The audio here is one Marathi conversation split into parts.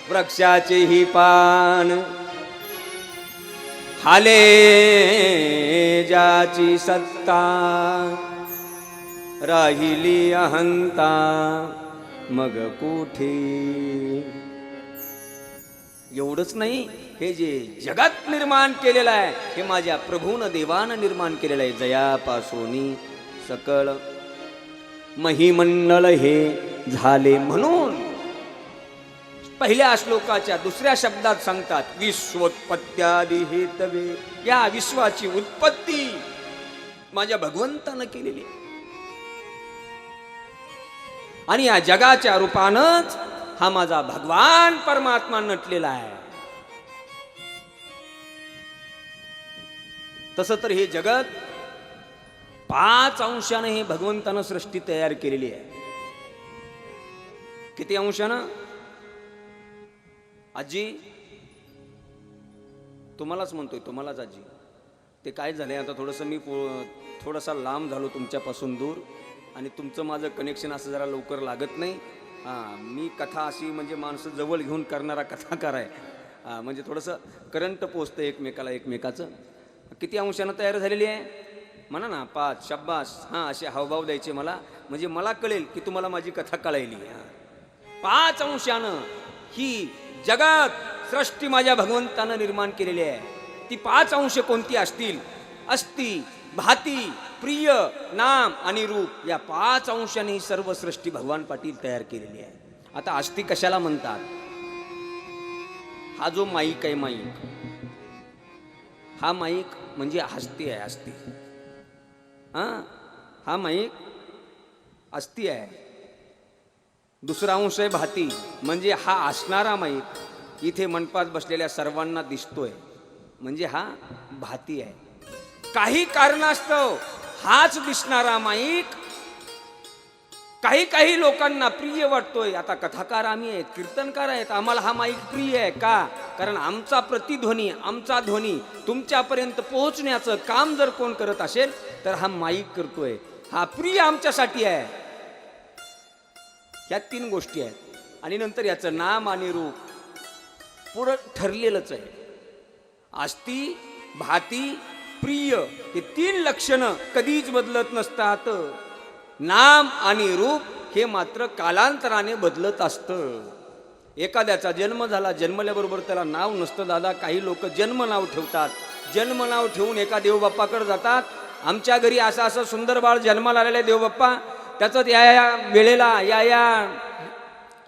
वृक्षाचेही पान, हाले ज्याची सत्ता, राहिली अहंता मग कुठे. एवढंच नाही, हे जे जगात निर्माण केलेलं आहे हे माझ्या प्रभून देवानं निर्माण केलेलं आहे. जयापासोनी सकळ महिमंडळ हे झाले म्हणून पहिल्या श्लोकाच्या दुसऱ्या शब्दात सांगतात विश्वोत्पत्त्यादि हेतवे. या विश्वाची उत्पत्ती माझ्या भगवंतानं केलेली आणि या जगाच्या रूपानंच हा माझा भगवान परमात्मा नटलेला आहे. तसं तर हे जगत 5 अंशाने हे भगवंतानं सृष्टी तयार केलेली आहे. किती अंशानं? आजी तुम्हालाच म्हणतोय, तुम्हालाच आजी. ते काय झालंय आता थोडंसं मी थोडासा लांब झालो तुमच्यापासून दूर आणि तुमचं माझं कनेक्शन असं जरा लवकर लागत नाही. मी कथा अशी म्हणजे माणसं जवळ घेऊन करणारा कथाकार आहे. म्हणजे थोडंसं करंट पोचतं एकमेकाचं. किती अंशानं तयार झालेली आहे म्हणा ना? 5. शब्बास. असे हावभाव द्यायचे मला, म्हणजे मला कळेल की तुम्हाला माझी कथा कळायली. 5 अंशानं ही जगात सृष्टी माझ्या भगवंतानं निर्माण केलेली आहे. ती 5 अंश कोणती असतील? अस्ति, भाती, प्रिय, नाम आणि रूप. या 5 अंशांनी सर्व सृष्टी भगवान पाटील तयार केलेली आहे. आता अस्ति कशाला म्हणतात? हा जो माईक आहे, हा माईक म्हणजे हस्ती आहे. अस्ति हा माईक अस्ति आहे. दुसरा अंश आहे भाती, म्हणजे हा असणारा माईक इथे मंडपात बसलेल्या सर्वांना दिसतोय, म्हणजे हा भाती आहे. काही कारणास्तव हाच दिसणारा माईक काही लोकांना प्रिय वाटतोय. आता कथाकार आम्ही आहेत, कीर्तनकार आहेत, आम्हाला हा माईक प्रिय आहे. का? कारण आमचा प्रतिध्वनी, आमचा ध्वनी तुमच्यापर्यंत पोहोचण्याचं काम जर कोण करत असेल तर हा माईक करतोय. हा प्रिय आमच्यासाठी आहे. ह्या 3 गोष्टी आहेत. आणि नंतर याचं नाम आणि रूप पुढं ठरलेलंच आहे. अस्ति, भाती, प्रिय हे 3 लक्षणं कधीच बदलत नसतात. नाम आणि रूप हे मात्र कालांतराने बदलत असतं. एखाद्याचा जन्म झाला, जन्मल्याबरोबर त्याला नाव नसतं दादा. काही लोक जन्म नाव ठेवतात. जन्म नाव ठेवून एका देवबाप्पाकडे जातात. आमच्या घरी असं सुंदर बाळ जन्माला आलेलं आहे देवबाप्पा, त्याचं या वेळेला, या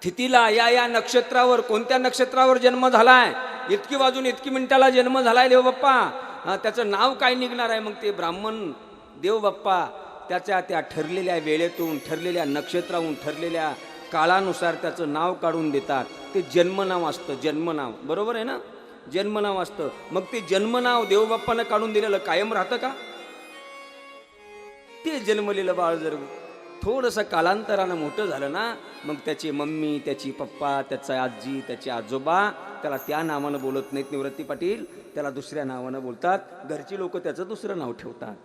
तिथीला, या नक्षत्रावर, कोणत्या नक्षत्रावर जन्म झालाय, इतकी वाजून इतकी मिनिटाला जन्म झालाय देवबाप्पा, त्याचं नाव काय निघणार आहे? मग ते ब्राह्मण देवबाप्पा त्याच्या त्या ठरलेल्या वेळेतून, ठरलेल्या नक्षत्राहून, ठरलेल्या काळानुसार त्याचं नाव काढून देतात. ते जन्मनाव असतं. जन्मनाव बरोबर आहे ना? जन्मनाव असतं. मग ते जन्मनाव देवबाप्पानं काढून दिलेलं कायम राहतं का? ते जन्मलेलं बाळ जर थोडंसं कालांतरानं मोठं झालं ना, मग त्याची मम्मी, त्याची पप्पा, त्याचा आजी, त्याचे आजोबा त्याला त्या नावानं बोलत नाहीत निवृत्ती पाटील, त्याला दुसऱ्या नावानं बोलतात. घरची लोक त्याचं दुसरं नाव ठेवतात.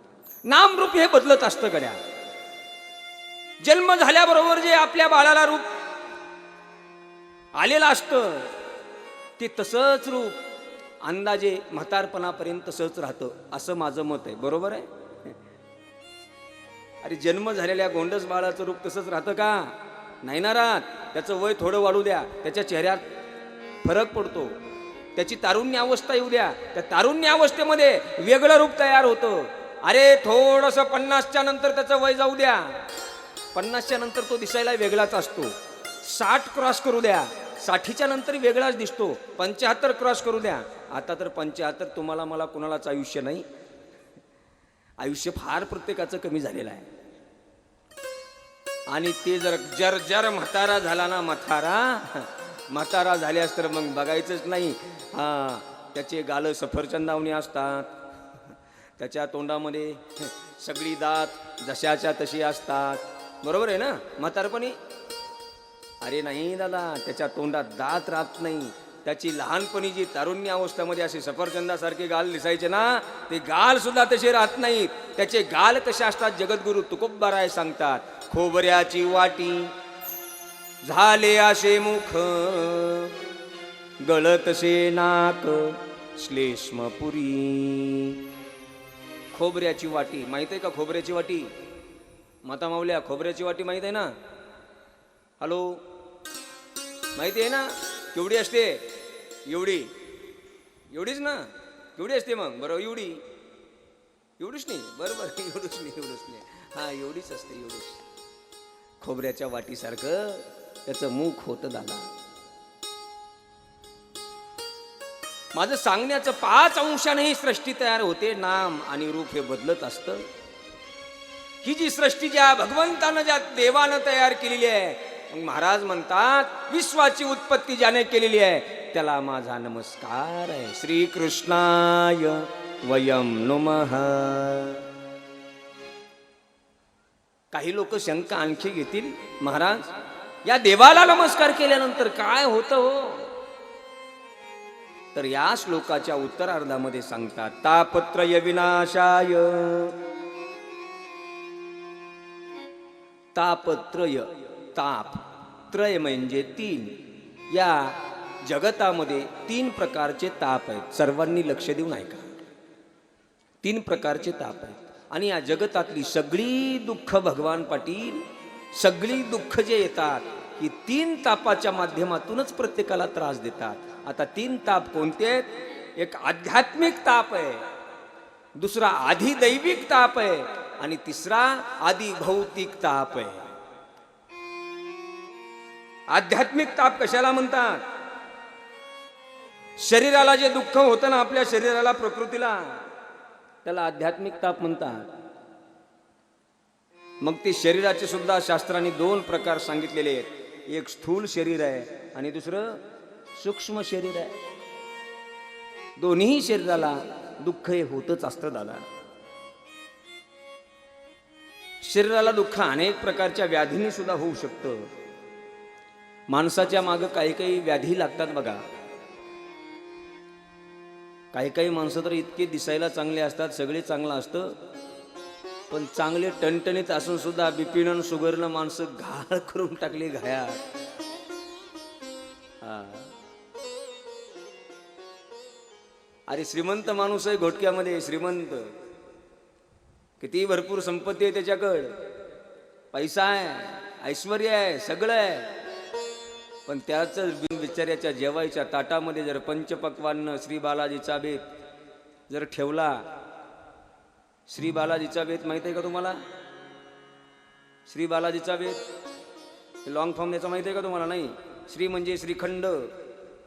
नामरूप हे बदलत असतं गड्या. जन्म झाल्याबरोबर जे आपल्या बाळाला रूप आलेलं असतं ते तसंच रूप अंदाजे म्हातारपणापर्यंत तसंच राहतं, असं माझं मत आहे. बरोबर आहे? अरे जन्म झालेल्या गोंडस बाळाचं रूप तसंच राहतं का? नाही ना राहत. त्याचं वय थोडं वाढू द्या, त्याच्या चेहऱ्यात फरक पडतो. त्याची तारुण्य अवस्था येऊ द्या, त्या तारुण्य अवस्थेमध्ये वेगळं रूप तयार होतं. अरे थोडंसं 50च्या नंतर त्याचं वय जाऊ द्या, 50च्या नंतर तो दिसायला वेगळाच असतो. 60 क्रॉस करू द्या, 60च्या नंतर वेगळाच दिसतो. 75 क्रॉस करू द्या. आता तर 75 तुम्हाला मला कुणालाच आयुष्य नाही. आयुष्य फार प्रत्येकाचं कमी झालेलं आहे. आणि ते जर जर म्हातारा झाला ना, म्हातारा झाल्यास तर मग बघायचंच नाही. त्याचे गाल सफरचंदावणी असतात, त्याच्या तोंडामध्ये सगळी दात जशाच्या तशी असतात. बरोबर आहे ना? म्हातारपणी अरे नाही दादा, त्याच्या तोंडात दात राहत नाही. त्याची लहानपणी जी तारुण्य अवस्थेमध्ये असे सफरचंदासारखे गाल दिसायचे ना, ते गाल सुद्धा तसे राहत नाहीत. त्याचे गाल कसे असतात जगद्गुरु तुकोबराय सांगतात. खोबऱ्याची वाटी झाले असे मुख, गळतसे नाक श्लेष्मपुरी. खोबऱ्याची वाटी माहित आहे का? खोबऱ्याची वाटी माता माऊल्या, खोबऱ्याची वाटी माहित आहे ना? हॅलो, माहिती आहे ना? केवढी असते? एवढी, एवढीच ना? केवढी असते मग? बरं, एवढी, एवढीच नाही. बरोबर, एवढीच नाही, एवढीच नाही. हा, एवढीच असते, एवढीच. खोबऱ्याच्या वाटीसारखं त्याचं मुख होतं दादा. माझं सांगण्याचं 5 अंशाने सृष्टी तयार होते. नाम आणि रूप हे बदलत असतं. ही जी सृष्टी ज्या भगवंतानं, ज्या देवानं तयार केलेली आहे, मग महाराज म्हणतात विश्वाची उत्पत्ती ज्याने केलेली आहे त्याला माझा नमस्कार आहे. श्रीकृष्णाय वयम नमः. काही लोक शंका आणखी घेतील, महाराज या देवाला नमस्कार केल्यानंतर काय होतं हो? तर या श्लोकाच्या उत्तरार्धामध्ये सांगतात तापत्रय विनाशाय. तापत्रय, ताप, त्रय म्हणजे 3. या जगतामध्ये 3 प्रकारचे ताप आहेत. सर्वांनी लक्ष देऊन ऐका. 3 प्रकारचे ताप आहेत. आणि या जगतातली सगळी दुःख भगवान पाटील, सगळी दुःख जे येतात ही 3 तापाच्या माध्यमातूनच प्रत्येकाला त्रास देतात. आता 3 ताप कोणते आहेत? एक आध्यात्मिक ताप आहे, दुसरा आधिदैविक ताप आहे आणि तिसरा आदि भौतिक ताप आहे. आध्यात्मिक ताप कशाला म्हणतात? शरीराला जे दुःख होतं ना, आपल्या शरीराला, प्रकृतीला, त्याला आध्यात्मिक ताप म्हणतात. मग ते शरीराचे सुद्धा शास्त्रांनी 2 प्रकार सांगितलेले आहेत. एक स्थूल शरीर आहे आणि दुसरं सूक्ष्म शरीर आहे. दोन्ही शरीराला दुःख हे होतच असतं दादा. शरीराला दुःख अनेक प्रकारच्या व्याधींनी सुद्धा होऊ शकतं. माणसाच्या मागं काही काही व्याधी लागतात बघा. काही काही माणसं तर इतके दिसायला चांगले असतात, सगळे चांगलं असतं, पण चांगले टणटणीत असून सुद्धा बीपीनं शुगरनं माणसं घाळ करून टाकली घाया. अरे श्रीमंत माणूस आहे, घोटक्यामध्ये श्रीमंत, किती भरपूर संपत्ती आहे त्याच्याकडं, पैसा आहे, ऐश्वर्य आहे, सगळं आहे, पण त्याच बिचाऱ्याच्या जेवायच्या ताटामध्ये जर पंचपक्वान्न श्री बालाजीचा बेत जर ठेवला. श्री बालाजीचा बेत माहित आहे का तुम्हाला? श्री बालाजीचा बेत लॉंग फॉर्म त्याचा माहित आहे का तुम्हाला? नाही. श्री म्हणजे श्रीखंड,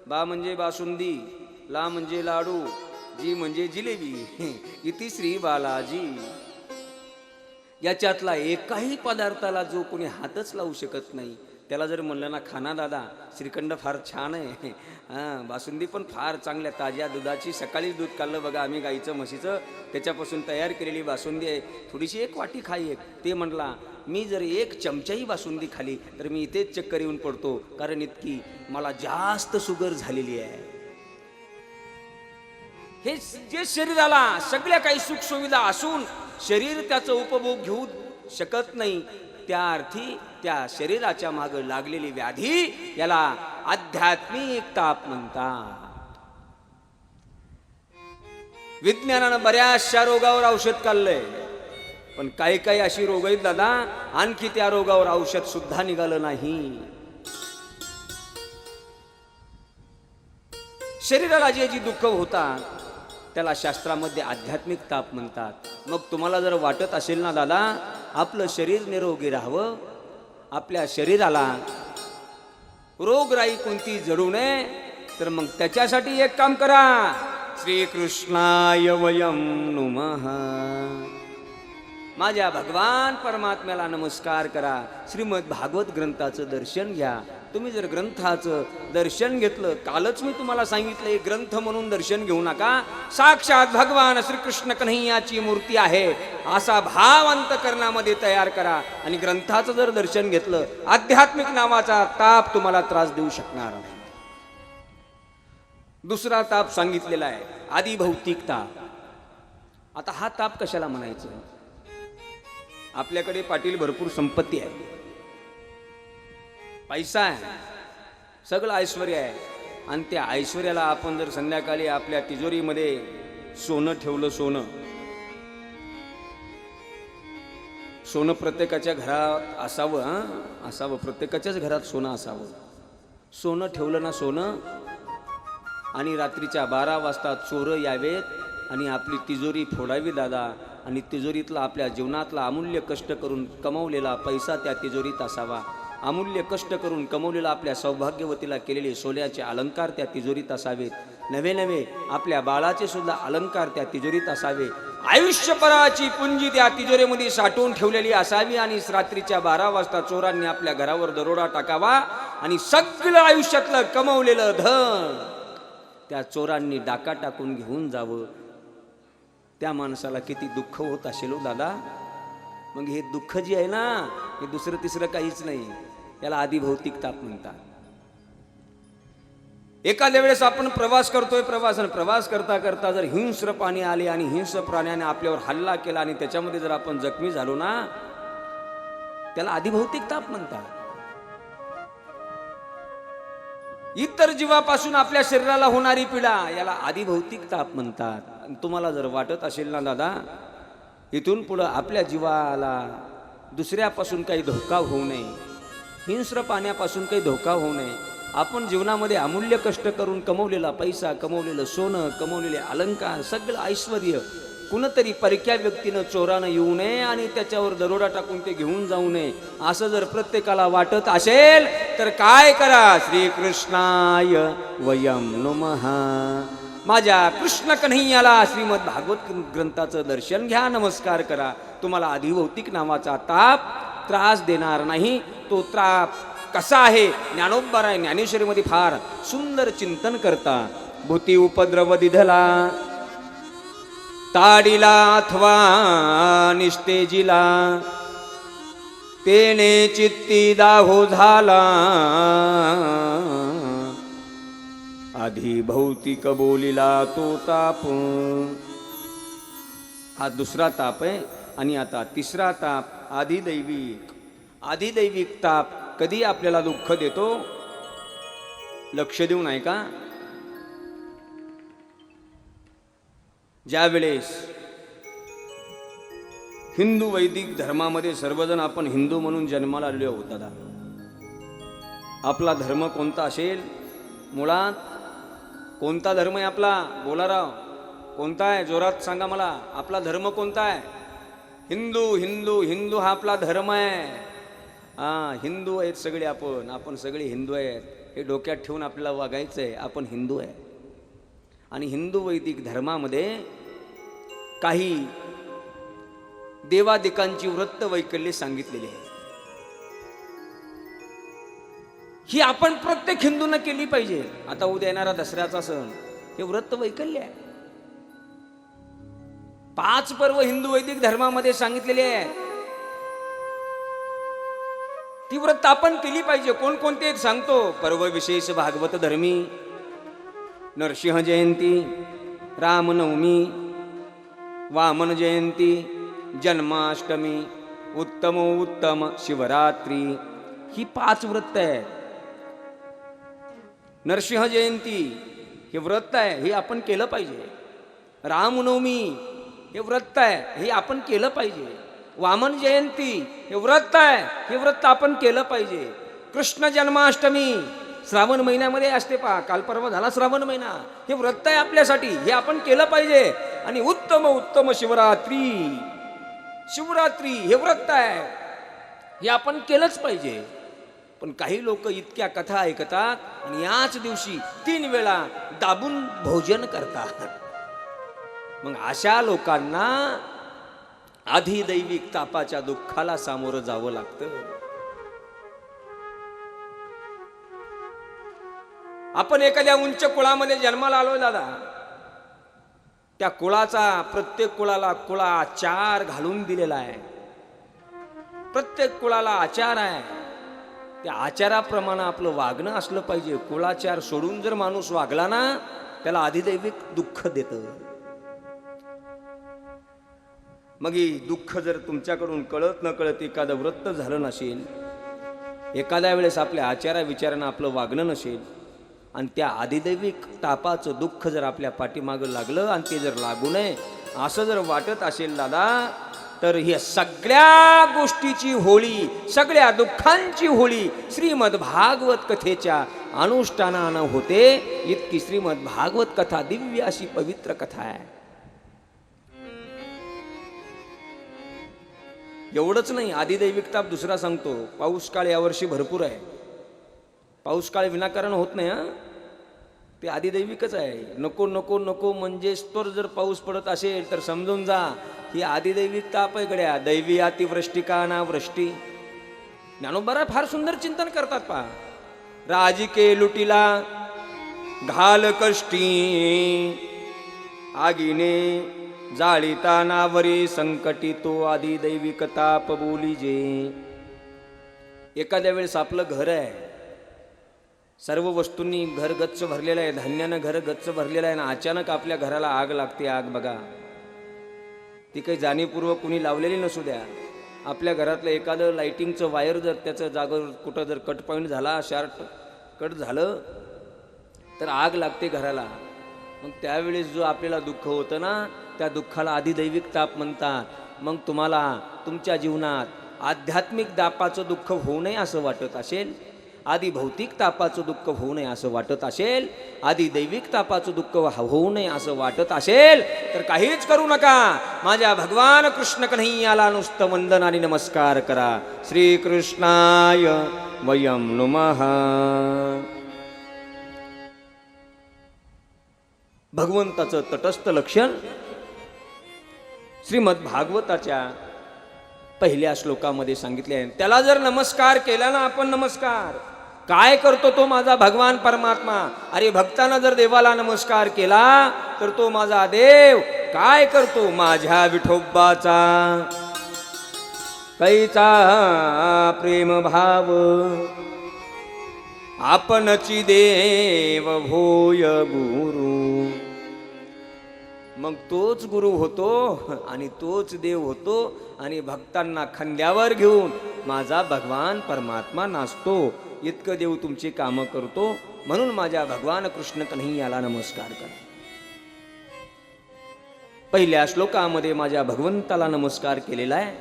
बा म्हणजे बासुंदी, ला म्हणजे लाडू, जी म्हणजे जिलेबी, इति श्री बालाजी. याच्यातला एकाही पदार्थाला जो कोणी हातच लावू शकत नाही त्याला जर म्हणलं ना, खाना दादा, श्रीखंड फार छान आहे, बासुंदी पण फार चांगल्या ताज्या दुधाची, सकाळीच दूध काढलं बघा आम्ही गाईचं म्हशीचं, त्याच्यापासून तयार केलेली बासुंदी आहे, थोडीशी 1 वाटी खाई एक. ते म्हणला मी जर 1 चमचाही बासुंदी खाली तर मी इथेच चक्कर येऊन पडतो, कारण इतकी मला जास्त शुगर झालेली आहे. हे जे शरीराला सगळ्या काही सुखसुविधा असून शरीर त्याचा उपभोग घेऊ शकत नाही, त्या अर्थी त्या शरीराच्या मागे लागलेली व्याधी याला आध्यात्मिक ताप म्हणतात. विज्ञानानं बऱ्याचशा रोगावर औषध काढलंय, पण काही काही अशी रोग आहेत दादा, आणखी त्या रोगावर औषध सुद्धा निघालं नाही. शरीराला जे जी दुःख होतात त्याला शास्त्रामध्ये आध्यात्मिक ताप म्हणतात. मग तुम्हाला जर वाटत असेल ना दादा आपलं शरीर निरोगी राहावं, आपल्या शरीराला रोगराई कोणती जडू नये, तर मग त्याच्यासाठी एक काम करा. श्रीकृष्णाय वयम नमः. माझ्या भगवान परमात्म्याला नमस्कार करा. श्रीमद भागवत ग्रंथाचं दर्शन घ्या. तुम्ही जर ग्रंथाचं दर्शन घेतलं, कालच मी तुम्हाला सांगितलं ग्रंथ म्हणून दर्शन घेऊ नका, साक्षात भगवान श्रीकृष्ण कन्हैयाची मूर्ती आहे असा भाव अंतकरणामध्ये तयार करा. आणि ग्रंथाचं जर दर्शन घेतलं, आध्यात्मिक नावाचा ताप तुम्हाला त्रास देऊ शकणार नाही. दुसरा ताप सांगितलेला आहे आदिभौतिक ताप. आता हा ताप कशाला म्हणायचं? आपल्याकडे पाटील भरपूर संपत्ती आहे, पैसा आहे, सगळं ऐश्वर्य आहे, आणि त्या ऐश्वर्याला आपण जर संध्याकाळी आपल्या तिजोरीमध्ये सोनं ठेवलं, सोनं प्रत्येकाच्या घरात असावं, असावं, प्रत्येकाच्याच घरात सोनं असावं. सोनं ठेवलं ना, सोनं, आणि रात्रीच्या 12 वाजता चोरं यावेत आणि आपली तिजोरी फोडावी दादा, आणि तिजोरीतला आपल्या जीवनातला अमूल्य कष्ट करून कमवलेला पैसा त्या तिजोरीत असावा. अमूल्य कष्ट करून कमवलेला आपल्या सौभाग्यवतीला केलेले सोन्याचे अलंकार त्या तिजोरीत असावेत. नवे नवे आपल्या बाळाचे सुद्धा अलंकार त्या तिजोरीत असावे. आयुष्यभराची पुंजी त्या तिजोरीमध्ये साठवून ठेवलेली असावी. आणि रात्रीच्या 12 वाजता चोरांनी आपल्या घरावर दरोडा टाकावा आणि सगळं आयुष्यातलं कमवलेलं धन त्या चोरांनी डाका टाकून घेऊन जावं. त्या माणसाला किती दुःख होत असेल हो दादा. मग हे दुःख जे आहे ना, हे दुसरं तिसरं काहीच नाही, याला आदिभौतिक ताप म्हणतात. एखाद्या वेळेस आपण प्रवास करतोय, प्रवास करता करता जर हिंस्र प्राणी आले आणि हिंस्र प्राण्याने आपल्यावर हल्ला केला आणि त्याच्यामध्ये जर आपण जखमी झालो ना, त्याला आदिभौतिक ताप म्हणतात. इतर जीवापासून आपल्या शरीराला होणारी पीडा याला आदिभौतिक ताप म्हणतात. तुम्हाला जर वाटत असेल ना दादा, इथून पुढं आपल्या जीवाला दुसऱ्यापासून काही धोका होऊ नये, हिंस्र पाण्यापासून काही धोका होऊ नये, आपण जीवनामध्ये अमूल्य कष्ट करून कमवलेला पैसा, कमवलेलं सोनं, कमवलेले अलंकार, सगळं ऐश्वर्य कुणतरी परक्या व्यक्तीनं चोरानं येऊ नये आणि त्याच्यावर दरोडा टाकून ते घेऊन जाऊ नये, असं जर प्रत्येकाला वाटत असेल तर काय करा, श्रीकृष्णाय वयम नमः. माझ्या कृष्ण कन्हैयाला श्रीमद भागवत ग्रंथाचं दर्शन घ्या, नमस्कार करा. तुम्हाला आदिभौतिक नावाचा ताप त्रास देणार नाही. तो ताप कसा आहे, ज्ञानोबराय ज्ञानेश्वरीमध्ये फार सुंदर चिंतन करता. भूती उपद्रव दिधला ताडिला अथवा निस्तेजिला, तेने चित्ती दाहो झाला, आधी भौतिक बोलिला तो ताप. हा दुसरा ताप आहे. आणि आता तिसरा ताप आधिदैविक. आधिदैविक ताप कधी आपल्याला दुःख देतो, लक्ष देऊन ऐका. ज्या वेळेस हिंदू वैदिक धर्मामध्ये सर्वजण आपण हिंदू म्हणून जन्माला आलेलो आहोत दादा. आपला धर्म कोणता असेल, मुळात कोणता धर्म आहे आपला, बोला राव, कोणता आहे, जोरात सांगा मला. आपला धर्म कोणता आहे? हिंदू. हिंदू हिंदू हा आपला धर्म आहे. हिंदू आहेत सगळे, आपण सगळे हिंदू आहेत. हे डोक्यात ठेवून आपल्याला वागायचं आहे, आपण हिंदू आहे. आणि हिंदू वैदिक धर्मामध्ये काही देवादिकांची व्रत वैकल्ये सांगितलेली आहे. ही आपण प्रत्येक हिंदूंना केली पाहिजे. आता उद्या येणारा दसऱ्याचा सण, हे व्रत वैकल्य आहे. 5 पर्व हिंदू वैदिक धर्मामध्ये सांगितलेले आहेत. ती व्रत आपण केली पाहिजे. कोणकोणते सांगतो? पर्व विशेष भागवत धर्मी, नरसिंह जयंती, रामनवमी, वामन जयंती, जन्माष्टमी, उत्तमोत्तम शिवरात्री, ही 5 व्रत आहेत. नरसिंह जयंती हे व्रत आहे, हे आपण केलं पाहिजे. रामनवमी हे व्रत आहे, हे आपण केलं पाहिजे. वामन जयंती हे व्रत आहे, हे व्रत आपण केलं पाहिजे. कृष्ण जन्माष्टमी श्रावण महिन्यामध्ये असते, पहा, काल परवा झाला श्रावण महिना, हे व्रत आहे आपल्यासाठी, हे आपण केलं पाहिजे. आणि उत्तम शिवरात्री, शिवरात्री हे व्रत आहे, हे आपण केलंच पाहिजे. पण काही लोक इतक्या कथा ऐकतात आणि याच दिवशी 3 वेळा दाबून भोजन करतात. मग अशा लोकांना आधिदैविक तापाच्या दुःखाला सामोरं जावं लागतं. आपण एखाद्या उंच कुळामध्ये जन्माला आलोय दादा, त्या कुळाचा, प्रत्येक कुळाला कुळाचार घालून दिलेला आहे. प्रत्येक कुळाला आचार आहे. त्या आचाराप्रमाणे आपलं वागणं असलं पाहिजे. कुळाचार सोडून जर माणूस वागला ना, त्याला आधिदैविक दुःख देतं. मग हे दुःख जर तुमच्याकडून कळत न कळत एखादं व्रत झालं नसेल, एखाद्या वेळेस आपल्या आचारा विचारानं आपलं वागणं नसेल, आणि त्या आदिदैविक तापाचं दुःख जर आपल्या पाठीमागं लागलं आणि ते जर लागू नये असं जर वाटत असेल दादा, तर ही सगळ्या गोष्टीची होळी, सगळ्या दुःखांची होळी श्रीमद भागवत कथेच्या अनुष्ठानानं होते. इतकी श्रीमद भागवत कथा दिव्य अशी पवित्र कथा आहे. एवढंच नाही, आदिदैविक ताप दुसरा सांगतो. पाऊस काळ यावर्षी भरपूर आहे. पाऊस काळ विनाकारण होत नाही. ते आदिदैविकच आहे. नको नको नको म्हणजे स्तर जर पाऊस पडत असेल तर समजून जा ही आदिदैविक ताप आहे गड्या. दैवी अतिवृष्टी का ना वृष्टी. ज्ञानोबा फार सुंदर चिंतन करतात पहा. राजिके लुटीला घाल कष्टी, आगीने जाळीतानावरी संकटी तो आदिदैविक ताप बोलीजे. एखाद्या वेळेस आपलं घर आहे, सर्व वस्तूंनी घर गच्च भरलेलं आहे, धान्यानं घर गच्च भरलेलं आहे, आणि अचानक आपल्या घराला आग लागते. आग बघा, ती काही जाणीवपूर्वक कुणी लावलेली नसू द्या. आपल्या घरातलं एखादं लाईटिंगचं वायर जर त्याचं जागेवर कुठं जर कट पॉईंट झाला, शार्ट कट झालं तर आग लागते घराला. मग त्यावेळेस जो आपल्याला दुःख होतं ना, त्या दुःखाला आदिदैविक ताप म्हणतात. मग तुम्हाला तुमच्या जीवनात आध्यात्मिक तापाचं दुःख होऊ नये असं वाटत असेल, आधी भौतिक तापाचं दुःख होऊ नये असं वाटत असेल, आधी दैविक तापाचं दुःख होऊ नये असं वाटत असेल, तर काहीच करू नका. माझ्या भगवान कृष्ण कन्हैयाला नुसतं वंदन आणि नमस्कार करा. श्रीकृष्णाय वयं नमः. भगवंताचं तटस्थ लक्षण श्रीमद भागवताच्या पहिल्या श्लोकामध्ये सांगितले आहे. त्याला जर नमस्कार केला ना आपण, नमस्कार काय करतो तो माझा भगवान परमात्मा. अरे भक्तानं जर देवाला नमस्कार केला तर तो माझा देव काय करतो, माझ्या विठोबाचा कैचा प्रेम भाव, आपणची देव भोय गुरु. मग तोच गुरु होतो आणि तोच देव होतो आणि भक्तांना खांद्यावर घेऊन माझा भगवान परमात्मा नाचतो. इतकं देव तुमची कामं करतो. म्हणून माझ्या भगवान कृष्ण कन्हैयाला नमस्कार करा. पहिल्या श्लोकामध्ये माझ्या भगवंताला नमस्कार केलेला आहे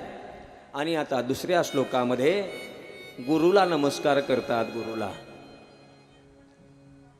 आणि आता दुसऱ्या श्लोकामध्ये गुरुला नमस्कार करतात. गुरुला